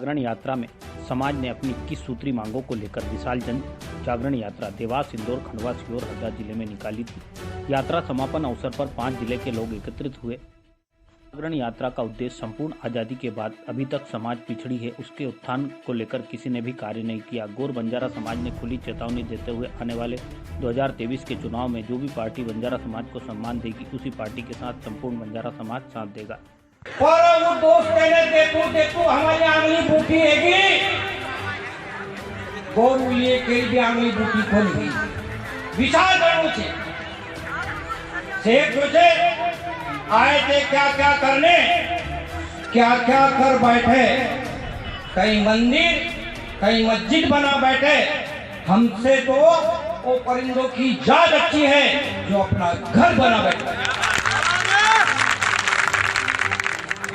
जागरण यात्रा में समाज ने अपनी 21 सूत्री मांगों को लेकर विशाल जन जागरण यात्रा देवास, इंदौर, खंडवा, सीहोर, हरदा जिले में निकाली थी। यात्रा समापन अवसर पर 5 जिले के लोग एकत्रित हुए। जागरण यात्रा का उद्देश्य संपूर्ण आज़ादी के बाद अभी तक समाज पिछड़ी है, उसके उत्थान को लेकर किसी ने भी कार्य नहीं किया। गौर बंजारा समाज ने खुली चेतावनी देते हुए आने वाले 2023 के चुनाव में जो भी पार्टी बंजारा समाज को सम्मान देगी, उसी पार्टी के साथ संपूर्ण बंजारा समाज साथ देगा। पर वो दोस्त कहने देखो हमारी आंगली बूटी हैगी, गौर लिए भी आंगली बूटी खोल गई। विचार करो शेख सोचे आए थे क्या क्या करने, क्या क्या कर बैठे, कहीं मंदिर कहीं मस्जिद बना बैठे। हमसे तो वो परिंदों की जात अच्छी है जो अपना घर बना बैठे।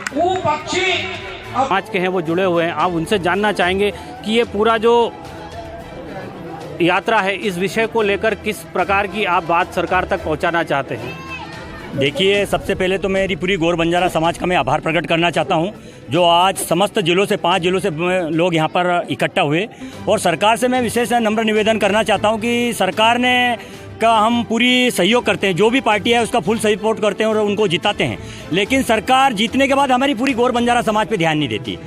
वो पक्षी समाज के हैं वो जुड़े हुए हैं, आप उनसे जानना चाहेंगे कि ये पूरा जो यात्रा है इस विषय को लेकर किस प्रकार की आप बात सरकार तक पहुंचाना चाहते हैं। देखिए, सबसे पहले तो मेरी पूरी गौर बंजारा समाज का मैं आभार प्रकट करना चाहता हूं, जो आज समस्त जिलों से 5 जिलों से लोग यहां पर इकट्ठा हुए। और सरकार से मैं विशेष नम्र निवेदन करना चाहता हूं कि सरकार ने का हम पूरी सहयोग करते हैं, जो भी पार्टी है उसका फुल सपोर्ट करते हैं और उनको जिताते हैं। लेकिन सरकार जीतने के बाद हमारी पूरी गौर बंजारा समाज पे ध्यान नहीं देती,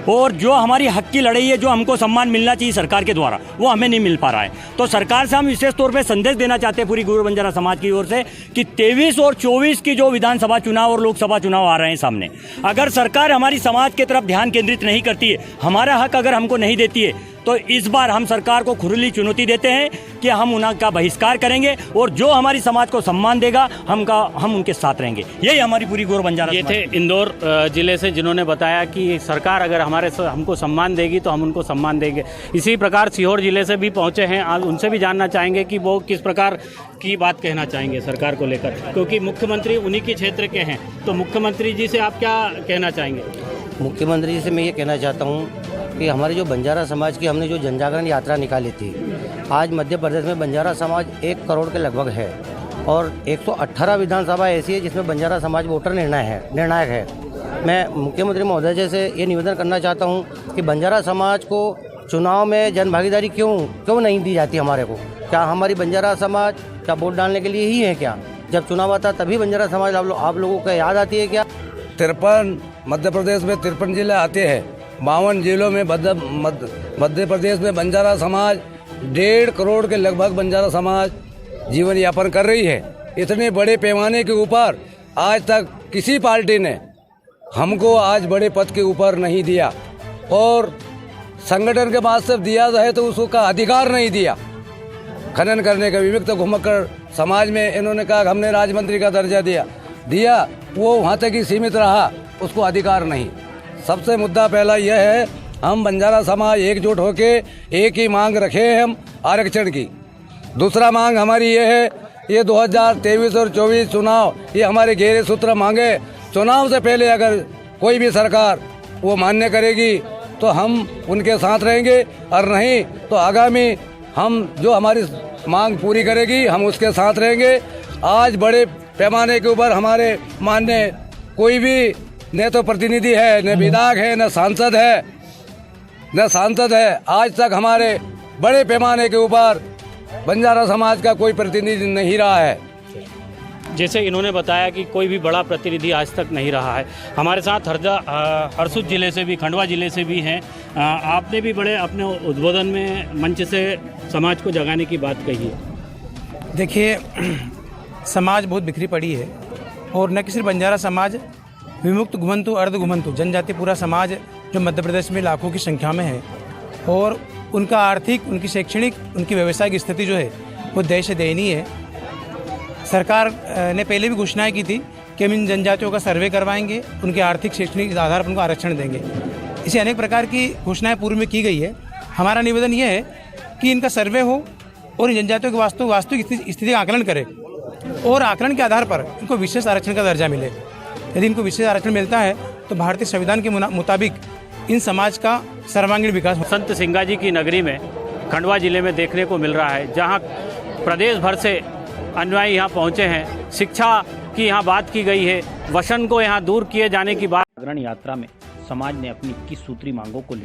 और जो हमारी हक की लड़ाई है, जो हमको सम्मान मिलना चाहिए सरकार के द्वारा, वो हमें नहीं मिल पा रहा है। तो सरकार से हम विशेष तौर पे संदेश देना चाहते हैं पूरी गौर बंजारा समाज की ओर से कि 23 और 24 की जो विधानसभा चुनाव और लोकसभा चुनाव आ रहे हैं सामने, अगर सरकार हमारी समाज की तरफ ध्यान केंद्रित नहीं करती है, हमारा हक अगर हमको नहीं देती है, तो इस बार हम सरकार को खुली चुनौती देते हैं कि हम उनका बहिष्कार करेंगे, और जो हमारी समाज को सम्मान देगा हम उनके साथ रहेंगे। यही हमारी पूरी गौर बंजारा। ये थे इंदौर जिले से, जिन्होंने बताया कि सरकार अगर हमको सम्मान देगी तो हम उनको सम्मान देंगे। इसी प्रकार सीहोर जिले से भी पहुंचे हैं, आज उनसे भी जानना चाहेंगे कि वो किस प्रकार की बात कहना चाहेंगे सरकार को लेकर, क्योंकि मुख्यमंत्री उन्हीं के क्षेत्र के हैं। तो मुख्यमंत्री जी से आप क्या कहना चाहेंगे? मुख्यमंत्री जी से मैं ये कहना चाहता हूँ कि हमारे जो बंजारा समाज की हमने जो जनजागरण यात्रा निकाली थी, आज मध्य प्रदेश में बंजारा समाज 1 करोड़ के लगभग है, और 118 विधानसभा ऐसी है जिसमें बंजारा समाज वोटर निर्णायक है। मैं मुख्यमंत्री महोदय जी से ये निवेदन करना चाहता हूँ कि बंजारा समाज को चुनाव में जनभागीदारी क्यों नहीं दी जाती हमारे को। क्या हमारी बंजारा समाज क्या वोट डालने के लिए ही है क्या? जब चुनाव आता तभी बंजारा समाज आप लोगों को याद आती है क्या? 53 मध्य प्रदेश में 53 जिले आते हैं। 52 जिलों में मध्य प्रदेश में बंजारा समाज 1.5 करोड़ के लगभग बंजारा समाज जीवन यापन कर रही है। इतने बड़े पैमाने के ऊपर आज तक किसी पार्टी ने हमको आज बड़े पद के ऊपर नहीं दिया, और संगठन के बाद सिर्फ दिया है तो उसका अधिकार नहीं दिया। खनन करने का विमुक्त घुमक्कड़ समाज में इन्होंने कहा हमने राजमंत्री का दर्जा दिया, वो वहाँ तक ही सीमित रहा, उसको अधिकार नहीं। सबसे मुद्दा पहला यह है, हम बंजारा समाज एकजुट होके एक ही मांग रखे हैं हम आरक्षण की। दूसरा मांग हमारी ये है, ये 2023 और 24 चुनाव ये हमारे गहरे सूत्र मांगे। चुनाव से पहले अगर कोई भी सरकार वो मान्य करेगी तो हम उनके साथ रहेंगे, और नहीं तो आगामी हम जो हमारी मांग पूरी करेगी हम उसके साथ रहेंगे। आज बड़े पैमाने के ऊपर हमारे मान्य कोई भी न तो प्रतिनिधि है, न विधायक है, न सांसद है। आज तक हमारे बड़े पैमाने के ऊपर बंजारा समाज का कोई प्रतिनिधि नहीं रहा है। जैसे इन्होंने बताया कि कोई भी बड़ा प्रतिनिधि आज तक नहीं रहा है। हमारे साथ हरसुद जिले से भी, खंडवा जिले से भी हैं। आपने भी बड़े अपने उद्बोधन में मंच से समाज को जगाने की बात कही है। देखिए, समाज बहुत बिखरी पड़ी है, और न कि सिर्फ बंजारा समाज, विमुक्त घुमंतु, अर्ध घुमंतु जनजाति पूरा समाज जो मध्य प्रदेश में लाखों की संख्या में है, और उनका आर्थिक, उनकी शैक्षणिक, उनकी व्यवसायिक स्थिति जो है वो देश दयनीय है। सरकार ने पहले भी घोषणाएं की थी कि हम इन जनजातियों का सर्वे करवाएंगे, उनके आर्थिक शैक्षणिक आधार पर उनको आरक्षण देंगे। इसे अनेक प्रकार की घोषणाएं पूर्व में की गई है। हमारा निवेदन ये है कि इनका सर्वे हो और इन जनजातियों की वास्तविक स्थिति का आकलन करे, और आकलन के आधार पर इनको विशेष आरक्षण का दर्जा मिले। यदि इनको विशेष आरक्षण मिलता है तो भारतीय संविधान के मुताबिक इन समाज का सर्वांगीण विकास हो। संत सिंगा जी की नगरी में खंडवा जिले में देखने को मिल रहा है, जहां प्रदेश भर से अनुयायी यहाँ पहुँचे हैं। शिक्षा की यहाँ बात की गई है, वसन को यहाँ दूर किए जाने की बात। जागरण यात्रा में समाज ने अपनी 21 सूत्री मांगों को